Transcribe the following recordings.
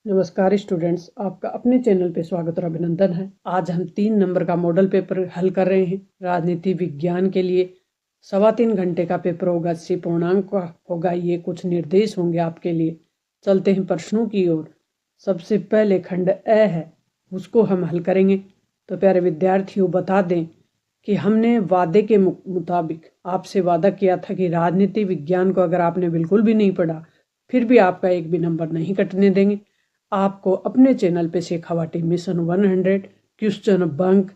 नमस्कार स्टूडेंट्स, आपका अपने चैनल पे स्वागत और अभिनंदन है। आज हम 3 नंबर का मॉडल पेपर हल कर रहे हैं। राजनीति विज्ञान के लिए 3.25 घंटे का पेपर होगा। 80 पूर्णांक का होगा। ये कुछ निर्देश होंगे आपके लिए। चलते हैं प्रश्नों की ओर। सबसे पहले खंड अ है, उसको हम हल करेंगे। तो प्यारे विद्यार्थियों, बता दें कि हमने वादे के मुताबिक आपसे वादा किया था कि राजनीति विज्ञान को अगर आपने बिल्कुल भी नहीं पढ़ा फिर भी आपका एक भी नंबर नहीं कटने देंगे। आपको अपने चैनल पे Shekhawati mission 100 question bank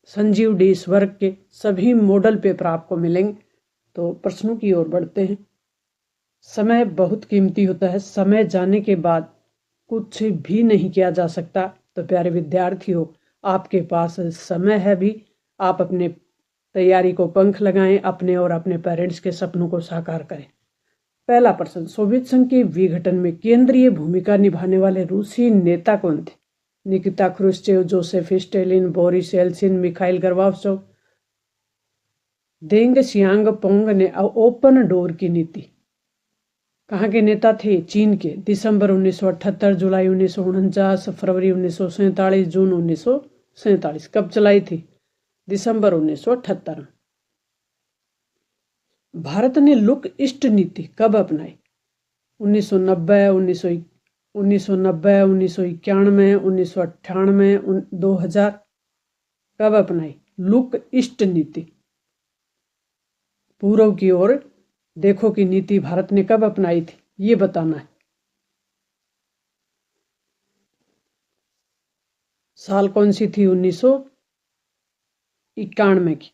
Sanjeev D इस वर्ग के सभी मॉडल पेपर आपको मिलेंगे। तो प्रश्नों की ओर बढ़ते हैं। समय बहुत कीमती होता है। समय जाने के बाद कुछ भी नहीं किया जा सकता। तो प्यारे विद्यार्थियों, आपके पास समय है भी। आप अपने तैयारी को पंख लगाएं, अपने और अपने पेरेंट्स के सपनों को साकार करें। पहला प्रश्न, सोवियत संघ के विघटन में केंद्रीय भूमिका निभाने वाले रूसी नेता कौन थे? Nikita Khrushchev, Joseph Stalin, Boris Yeltsin, Mikhail Gorbachev. Deng Xiaoping ने ओपन डोर की नीति कहाँ के नेता थे? चीन के। दिसंबर 1978, जुलाई 1949, फरवरी 1947, जून 1947। कब चलाई थी? दिसंबर 1978। भारत ने लुक ईस्ट नीति कब अपनाई? 1990, 1991, 1998, 2000। कब अपनाई लुक ईस्ट नीति? पूर्व की ओर देखो की नीति भारत ने कब अपनाई थी, ये बताना है। साल कौन सी थी? 1991 की।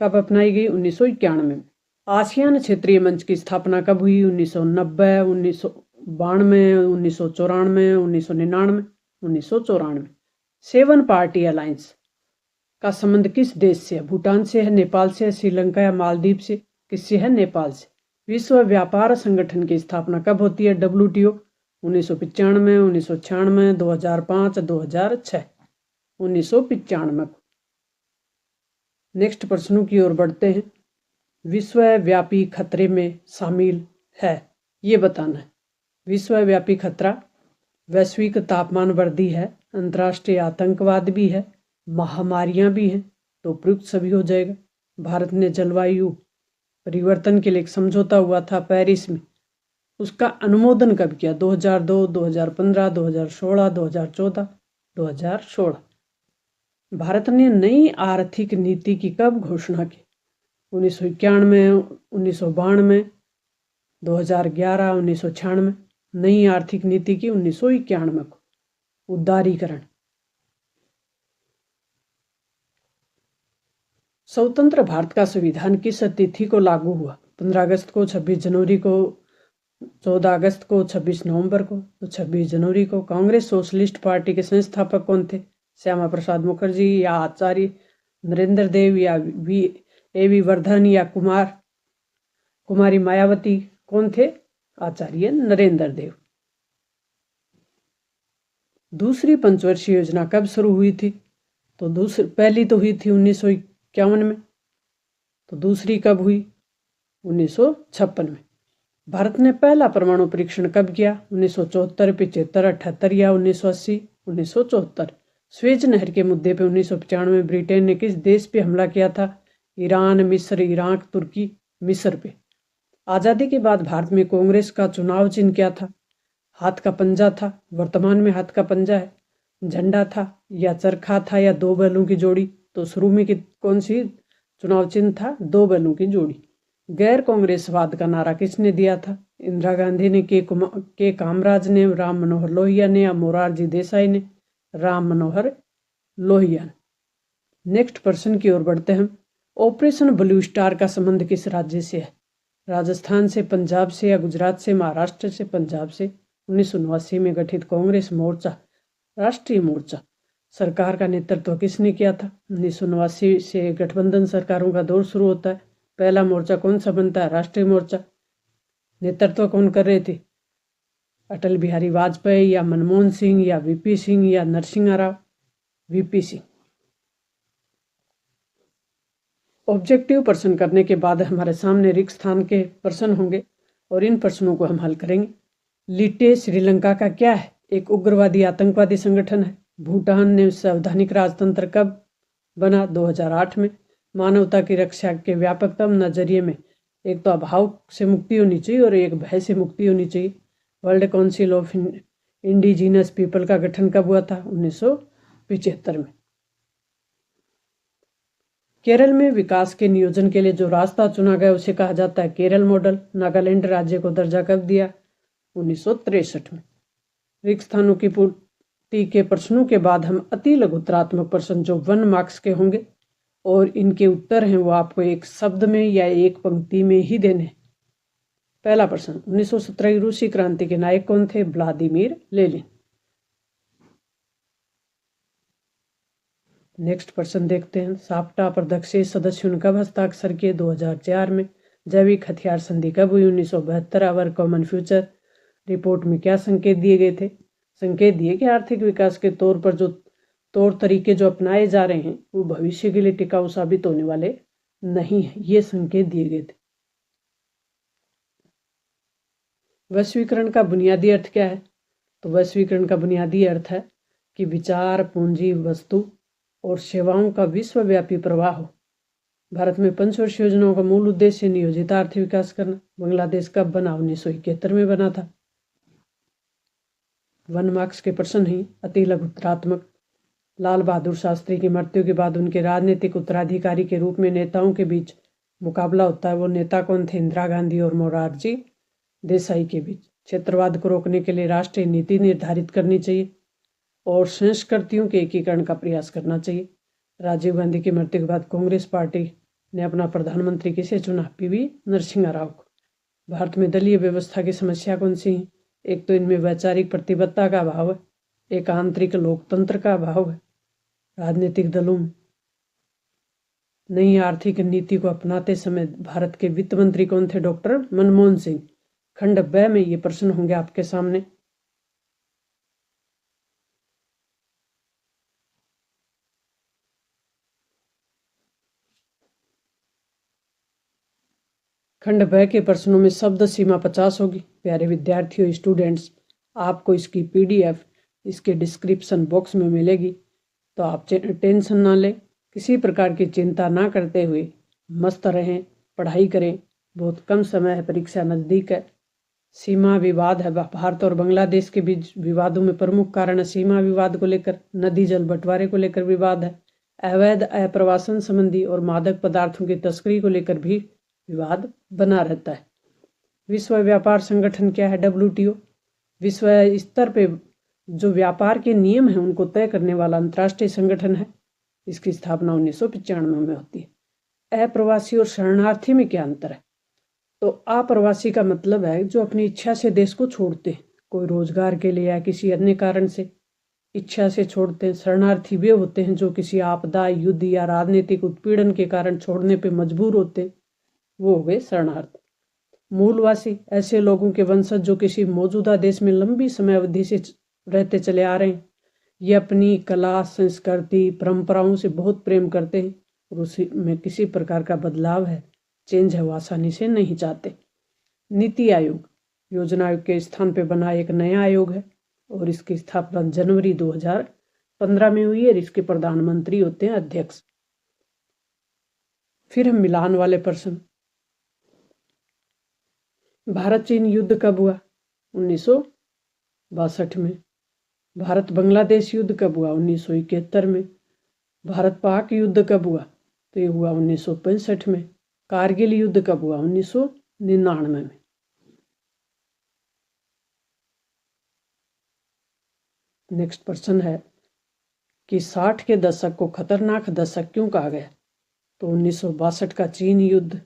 कब अपनाई गई? 1991 में। आसियान क्षेत्रीय मंच की स्थापना कब हुई? 1990, 1992, 1994, 1999, 1994। 7 पार्टी अलायंस का संबंध किस देश से है? भूटान से है, नेपाल से है, श्रीलंका या मालदीव से? किससे है? नेपाल से। विश्व व्यापार संगठन की स्थापना कब होती है? WTO 1995, 1996, 2005, 2006। 1995 को। नेक्स्ट प्रश्नों की ओर बढ़ते हैं। विश्वव्यापी खतरे में शामिल है, ये बताना है। विश्वव्यापी खतरा वैश्विक तापमान वृद्धि है, अंतर्राष्ट्रीय आतंकवाद भी है, महामारियां भी हैं। तो प्रयुक्त सभी हो जाएगा। भारत ने जलवायु परिवर्तन के लिए एक समझौता हुआ था पेरिस में, उसका अनुमोदन कब किया? 2002, 2015, 2016, 2014, 2016। भारत ने नई आर्थिक नीति की कब घोषणा की? 1991, 1992, 2011, 1996। नई आर्थिक नीति की 1991 को। उदारीकरण। स्वतंत्र भारत का संविधान किस तिथि को लागू हुआ? 15 अगस्त को, 26 जनवरी को, 14 अगस्त को, 26 नवंबर को? तो 26 जनवरी को। कांग्रेस सोशलिस्ट पार्टी के संस्थापक कौन थे? श्यामा प्रसाद मुखर्जी या आचार्य नरेंद्र देव या A.V. वर्धन या कुमारी मायावती? कौन थे? आचार्य नरेंद्र देव। दूसरी पंचवर्षीय योजना कब शुरू हुई थी? तो पहली तो हुई थी 1951 में। तो दूसरी कब हुई? 1956 में। भारत ने पहला परमाणु परीक्षण कब किया? 1974, 75, 78 या 1980? 1974। स्वेज नहर के मुद्दे पे 1995 में ब्रिटेन ने किस देश पे हमला किया था? ईरान, मिस्र, इराक, तुर्की? मिस्र पे। आज़ादी के बाद भारत में कांग्रेस का चुनाव चिन्ह क्या था? हाथ का पंजा था। वर्तमान में हाथ का पंजा है। झंडा था या चरखा था या 2 बैलों की जोड़ी? तो शुरू में कौन सी चुनाव चिन्ह था? 2 बैलों की जोड़ी। गैर कांग्रेसवाद का नारा किसने दिया था? इंदिरा गांधी ने, के कामराज ने, राम मनोहर लोहिया ने या मोरारजी देसाई ने? राम मनोहर लोहिया ने। नेक्स्ट प्रश्न की ओर बढ़ते हैं। ऑपरेशन ब्लू स्टार का संबंध किस राज्य से है? राजस्थान से, पंजाब से या गुजरात से? महाराष्ट्र से, पंजाब से? 1989 में गठित कांग्रेस मोर्चा, राष्ट्रीय मोर्चा सरकार का नेतृत्व किसने किया था? 1989 से गठबंधन सरकारों का दौर शुरू होता है। पहला मोर्चा कौन सा बनता है? राष्ट्रीय मोर्चा। नेतृत्व कौन कर रहे थे? अटल बिहारी वाजपेयी या मनमोहन सिंह या VP सिंह या नरसिंह राव? VP सिंह। ऑब्जेक्टिव प्रश्न करने के बाद हमारे सामने रिक्त स्थान के प्रश्न होंगे और इन प्रश्नों को हम हल करेंगे। लिटे श्रीलंका का क्या है? एक उग्रवादी आतंकवादी संगठन है। भूटान ने संवैधानिक राजतंत्र कब बना? 2008 में। मानवता की रक्षा के व्यापकतम नजरिए में एक तो अभाव से मुक्ति होनी चाहिए और एक भय से मुक्ति होनी चाहिए। World council of indigenous people का गठन कब हुआ था? 1975 में। केरल में विकास के नियोजन के लिए जो रास्ता चुना गया उसे कहा जाता है केरल मॉडल। नागालैंड राज्य को दर्जा कब दिया? 1963 में। रिक्त स्थानों की पूर्ति के प्रश्नों के बाद हम अति लघुतरात्मक प्रश्न जो 1 मार्क्स के होंगे और इनके उत्तर हैं वो आपको एक शब्द में या एक पंक्ति में ही देने। पहला प्रश्न, 1917 की रूसी क्रांति के नायक कौन थे? Vladimir Lenin. नेक्स्ट प्रश्न देखते हैं। साप्टा प्रदक्षिण सदस्यों ने कब हस्ताक्षर किए? 2004 में। जैविक हथियार संधि कब हुई? 1972। अवर कॉमन फ्यूचर रिपोर्ट में क्या संकेत दिए गए थे? संकेत दिए कि आर्थिक विकास के तौर पर जो तौर तरीके जो अपनाए जा रहे हैं वो भविष्य के लिए टिकाऊ साबित होने वाले नहीं है, ये संकेत दिए गए थे। वैश्वीकरण का बुनियादी अर्थ क्या है? तो वैश्वीकरण का बुनियादी अर्थ है कि विचार, पूंजी, वस्तु और सेवाओं का विश्वव्यापी प्रवाह हो। भारत में पंचवर्षीय योजनाओं का मूल उद्देश्य नियोजित आर्थिक विकास करना। बांग्लादेश कब बना? 1971 में बना था। 1 मार्क्स के प्रश्न ही अति लघुतरात्मक। लाल बहादुर शास्त्री की मृत्यु के बाद उनके राजनीतिक उत्तराधिकारी के रूप में नेताओं के बीच मुकाबला होता है। वो नेता कौन थे? इंदिरा गांधी और मोरारजी देसाई के बीच। क्षेत्रवाद को रोकने के लिए राष्ट्रीय नीति निर्धारित करनी चाहिए और संस्कृतियों के एकीकरण का प्रयास करना चाहिए। राजीव गांधी की मृत्यु के बाद कांग्रेस पार्टी ने अपना प्रधानमंत्री किसे चुना? पीवी नरसिम्हा राव को। भारत में दलीय व्यवस्था की समस्या कौन सी है? एक तो इनमें वैचारिक प्रतिबद्धता का अभाव है, एक आंतरिक लोकतंत्र का अभाव है। राजनीतिक दलों में नई आर्थिक नीति को अपनाते समय भारत के वित्त मंत्री कौन थे? डॉक्टर मनमोहन सिंह। खंड ब में ये प्रश्न होंगे आपके सामने। खंड ब के प्रश्नों में शब्द सीमा 50 होगी। प्यारे विद्यार्थियों, स्टूडेंट्स, आपको इसकी PDF इसके डिस्क्रिप्शन बॉक्स में मिलेगी, तो आप टेंशन ना लें, किसी प्रकार की चिंता ना करते हुए मस्त रहें, पढ़ाई करें। बहुत कम समय है, परीक्षा नज़दीक है। सीमा विवाद है, भारत और बांग्लादेश के बीच विवादों में प्रमुख कारण है सीमा विवाद को लेकर, नदी जल बंटवारे को लेकर विवाद है, अवैध अप्रवासन संबंधी और मादक पदार्थों की तस्करी को लेकर भी विवाद बना रहता है। विश्व व्यापार संगठन क्या है? WTO। विश्व स्तर पे जो व्यापार के नियम हैं उनको तय करने वाला अंतर्राष्ट्रीय संगठन है। इसकी स्थापना 1995 में होती है। अप्रवासी और शरणार्थी में क्या अंतर है? तो अप्रवासी का मतलब है जो अपनी इच्छा से देश को छोड़ते हैं, कोई रोजगार के लिए या किसी अन्य कारण से इच्छा से छोड़ते हैं। शरणार्थी वे होते हैं जो किसी आपदा, युद्ध या राजनीतिक उत्पीड़न के कारण छोड़ने पे मजबूर होते हैं, वो हो गए शरणार्थी। मूलवासी ऐसे लोगों के वंशज जो किसी मौजूदा देश में लंबी समय अवधि से रहते चले आ रहे हैं। ये अपनी कला, संस्कृति, परंपराओं से बहुत प्रेम करते हैं और उसी में किसी प्रकार का बदलाव है, चेंज है, वो आसानी से नहीं चाहते। नीति आयोग योजना आयोग के स्थान पर बना एक नया आयोग है और इसकी स्थापना जनवरी 2015 में हुई है और इसके प्रधानमंत्री होते हैं अध्यक्ष। फिर हम मिलान वाले प्रश्न। भारत चीन युद्ध कब हुआ? 1962 में। भारत बांग्लादेश युद्ध कब हुआ? 1971 में। भारत पाक युद्ध कब हुआ? तो ये हुआ 1965 में। कारगिल युद्ध कब हुआ? 1999 में। नेक्स्ट प्रश्न है कि 60 के दशक को खतरनाक दशक क्यों कहा गया? तो 1962 का चीन युद्ध,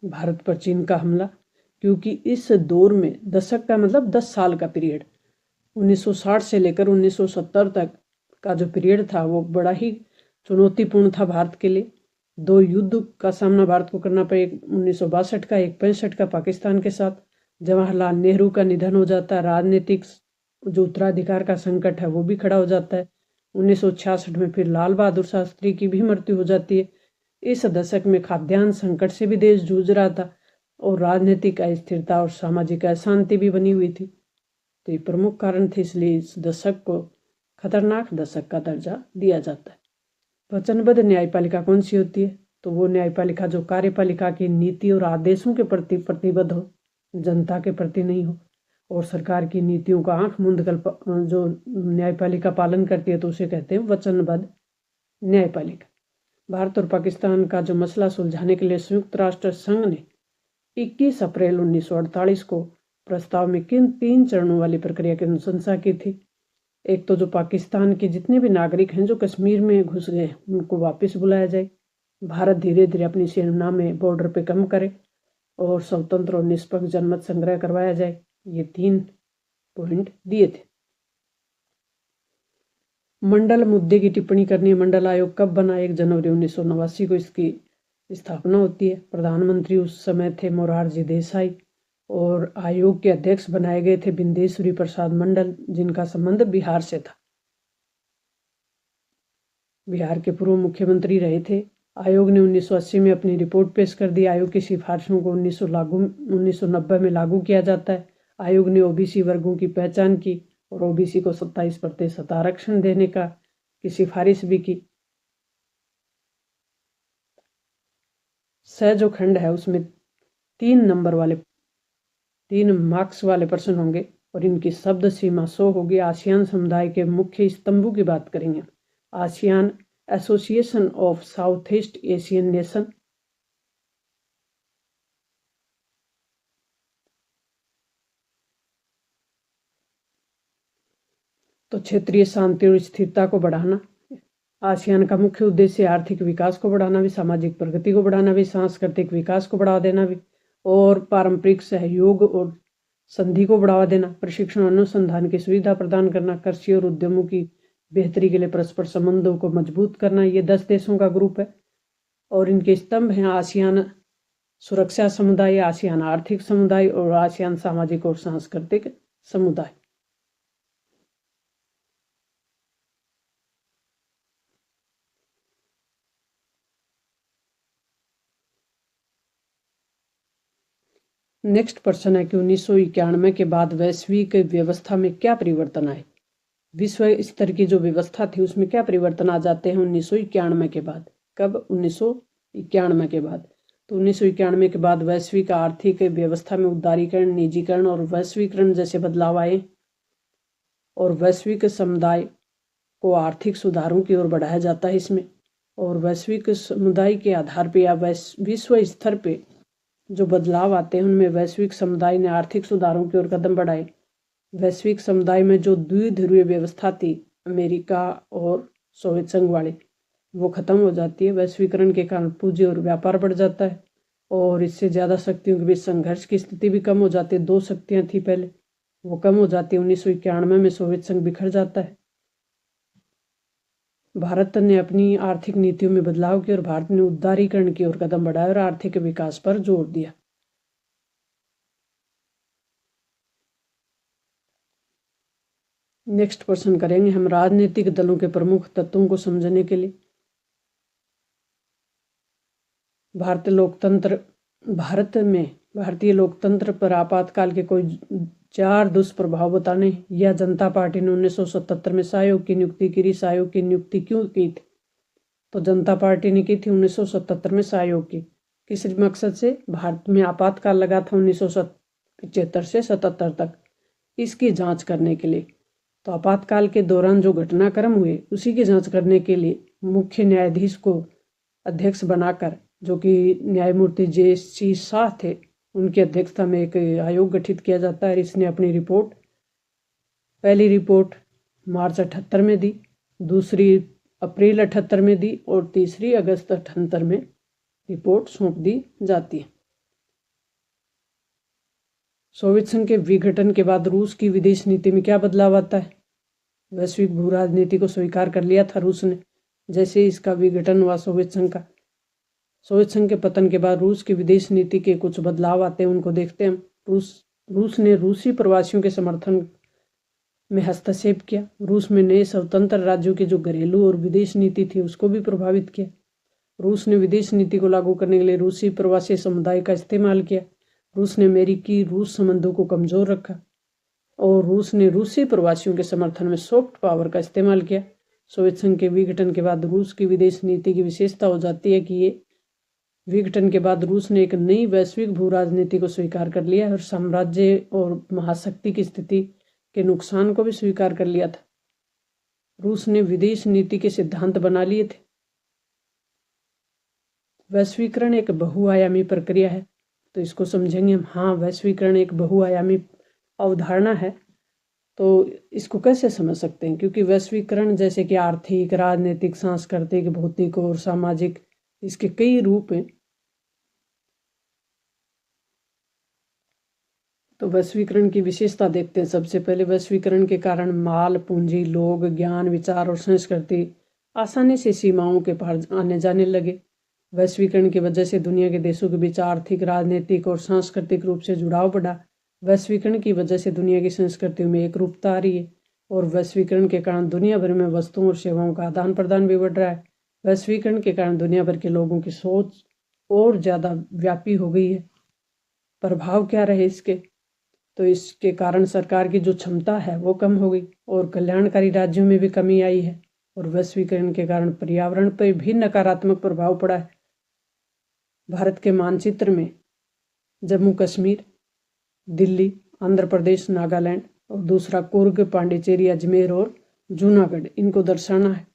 भारत पर चीन का हमला, क्योंकि इस दौर में, दशक का मतलब 10 साल का पीरियड, 1960 से लेकर 1970 तक का जो पीरियड था वो बड़ा ही चुनौतीपूर्ण था भारत के लिए। 2 युद्ध का सामना भारत को करना पड़ा, एक 1962 का, एक 65 का पाकिस्तान के साथ। जवाहरलाल नेहरू का निधन हो जाता है, राजनीतिक जो उत्तराधिकार का संकट है वो भी खड़ा हो जाता है। 1966 में फिर लाल बहादुर शास्त्री की भी मृत्यु हो जाती है। इस दशक में खाद्यान्न संकट से भी देश जूझ रहा था और राजनीतिक अस्थिरता और सामाजिक अशांति भी बनी हुई थी। तो ये प्रमुख कारण थे, इसलिए इस दशक को खतरनाक दशक का दर्जा दिया जाता है। वचनबद्ध न्यायपालिका कौन सी होती है? तो वो न्यायपालिका जो कार्यपालिका की नीति और आदेशों के प्रति प्रतिबद्ध हो, जनता के प्रति नहीं हो, और सरकार की नीतियों का आंख मूंद कर जो न्यायपालिका पालन करती है, तो उसे कहते हैं वचनबद्ध न्यायपालिका। भारत और पाकिस्तान का जो मसला सुलझाने के लिए संयुक्त राष्ट्र संघ ने 21 अप्रैल 1948 को प्रस्ताव में किन 3 चरणों वाली प्रक्रिया की अनुशंसा की थी? एक तो जो पाकिस्तान के जितने भी नागरिक हैं जो कश्मीर में घुस गए उनको वापस बुलाया जाए, भारत धीरे धीरे अपनी सेना में बॉर्डर पे कम करे और स्वतंत्र और निष्पक्ष जनमत संग्रह करवाया जाए। ये 3 पॉइंट दिए थे। मंडल मुद्दे की टिप्पणी करनी। मंडल आयोग कब बना? 1 जनवरी 1989 को इसकी स्थापना होती है। प्रधानमंत्री उस समय थे मोरारजी देसाई और आयोग के अध्यक्ष बनाए गए थे बिंदेश्वरी प्रसाद मंडल, जिनका संबंध बिहार से था। बिहार के पूर्व मुख्यमंत्री रहे थे। आयोग ने 1980 में अपनी रिपोर्ट पेश कर दी। आयोग की सिफारिशों को 1990 में लागू किया जाता है। आयोग ने ओबीसी वर्गों की पहचान की और ओबीसी को 27% आरक्षण देने की सिफारिश भी की। जो खंड है उसमें 3 मार्क्स वाले प्रश्न होंगे और इनकी शब्द सीमा 100 होगी। आसियान समुदाय के मुख्य स्तंभों की बात करेंगे। ASEAN association of south east Asian nation, तो क्षेत्रीय शांति और स्थिरता को बढ़ाना। आसियान का मुख्य उद्देश्य आर्थिक विकास को बढ़ाना भी, सामाजिक प्रगति को बढ़ाना भी, सांस्कृतिक विकास को बढ़ावा देना भी, और पारंपरिक सहयोग और संधि को बढ़ावा देना, प्रशिक्षण अनुसंधान की सुविधा प्रदान करना, कृषि और उद्यमों की बेहतरी के लिए परस्पर संबंधों को मजबूत करना। ये 10 देशों का ग्रुप है और इनके स्तंभ हैं आसियान सुरक्षा समुदाय, आसियान आर्थिक समुदाय और आसियान सामाजिक और सांस्कृतिक समुदाय। नेक्स्ट प्रश्न है कि 1991 के बाद वैश्विक व्यवस्था में क्या परिवर्तन आए? विश्व स्तर की जो व्यवस्था थी उसमें क्या परिवर्तन आ जाते हैं 1991 के बाद? कब? 1991 के बाद। तो 1991 के बाद वैश्विक आर्थिक व्यवस्था में उदारीकरण, निजीकरण और वैश्वीकरण जैसे बदलाव आए और वैश्विक समुदाय को आर्थिक सुधारों की ओर बढ़ाया जाता है इसमें। और वैश्विक समुदाय के आधार पर या विश्व स्तर पे जो बदलाव आते हैं उनमें वैश्विक समुदाय ने आर्थिक सुधारों की ओर कदम बढ़ाए। वैश्विक समुदाय में जो द्विध्रुवीय व्यवस्था थी अमेरिका और सोवियत संघ वाली, वो खत्म हो जाती है। वैश्वीकरण के कारण पूंजी और व्यापार बढ़ जाता है और इससे ज़्यादा शक्तियों के बीच संघर्ष की स्थिति भी कम हो जाती है। 2 शक्तियाँ थी पहले, वो कम हो जाती है। 1991 में सोवियत संघ बिखर जाता है। भारत ने अपनी आर्थिक नीतियों में बदलाव किया और भारत ने उदारीकरण की ओर कदम बढ़ाया और आर्थिक विकास पर जोर दिया। नेक्स्ट प्रश्न करेंगे हम राजनीतिक दलों के प्रमुख तत्वों को समझने के लिए। भारतीय लोकतंत्र पर आपातकाल के कोई 4 दुष्प्रभाव बताने। यह जनता पार्टी ने 1977 में सहयोग की नियुक्ति की। सहयोग की नियुक्ति क्यों की थी? तो जनता पार्टी ने की थी 1977 में सहयोग की। किस मकसद से? भारत में आपातकाल लगा था 1975 से 77 तक, इसकी जांच करने के लिए। तो आपातकाल के दौरान जो घटनाक्रम हुए उसी की जांच करने के लिए मुख्य न्यायाधीश को अध्यक्ष बनाकर, जो कि न्यायमूर्ति JC शाह थे, उनकी अध्यक्षता में एक आयोग गठित किया जाता है। इसने अपनी रिपोर्ट, पहली रिपोर्ट मार्च 78 में दी, दूसरी अप्रैल 78 में दी और तीसरी अगस्त 78 में रिपोर्ट सौंप दी जाती है। सोवियत संघ के विघटन के बाद रूस की विदेश नीति में क्या बदलाव आता है? वैश्विक भू राजनीति को स्वीकार कर लिया था रूस ने जैसे इसका विघटन हुआ सोवियत संघ का। सोवियत संघ के पतन के बाद रूस की विदेश नीति के कुछ बदलाव आते हैं, उनको देखते हैं हम। रूस ने रूसी प्रवासियों के समर्थन में हस्तक्षेप किया। रूस में नए स्वतंत्र राज्यों की जो घरेलू और विदेश नीति थी उसको भी प्रभावित किया। रूस ने विदेश नीति को लागू करने के लिए रूसी प्रवासी समुदाय का इस्तेमाल किया। रूस ने अमेरिकी रूस संबंधों को कमजोर रखा और रूस ने रूसी प्रवासियों के समर्थन में सॉफ्ट पावर का इस्तेमाल किया। सोवियत संघ के विघटन के बाद रूस की विदेश नीति की विशेषता हो जाती है कि ये विघटन के बाद रूस ने एक नई वैश्विक भू राजनीति को स्वीकार कर लिया और साम्राज्य और महाशक्ति की स्थिति के नुकसान को भी स्वीकार कर लिया था। रूस ने विदेश नीति के सिद्धांत बना लिए थे। वैश्वीकरण एक बहुआयामी प्रक्रिया है, तो इसको समझेंगे हम। हाँ, वैश्वीकरण एक बहुआयामी अवधारणा है, तो इसको कैसे समझ सकते हैं? क्योंकि वैश्वीकरण जैसे कि आर्थिक, राजनीतिक, सांस्कृतिक, भौतिक और सामाजिक, इसके कई रूप हैं। तो वैश्वीकरण की विशेषता देखते हैं। सबसे पहले वैश्वीकरण के कारण माल, पूंजी, लोग, ज्ञान, विचार और संस्कृति आसानी से सीमाओं के पार आने जाने लगे। वैश्वीकरण की वजह से दुनिया के देशों के बीच आर्थिक, राजनीतिक और सांस्कृतिक रूप से जुड़ाव बढ़ा। वैश्वीकरण की वजह से दुनिया की संस्कृतियों में एक रूपता आ रही है और वैश्वीकरण के कारण दुनिया भर में वस्तुओं और सेवाओं का आदान प्रदान भी बढ़ रहा है। वैश्वीकरण के कारण दुनिया भर के लोगों की सोच और ज़्यादा व्यापी हो गई है। प्रभाव क्या रहे इसके? तो इसके कारण सरकार की जो क्षमता है वो कम हो गई और कल्याणकारी राज्यों में भी कमी आई है और वैश्वीकरण के कारण पर्यावरण पर भी नकारात्मक प्रभाव पड़ा है। भारत के मानचित्र में जम्मू कश्मीर, दिल्ली, आंध्र प्रदेश, नागालैंड और दूसरा कुर्ग, पांडिचेरी, अजमेर और जूनागढ़, इनको दर्शाना है।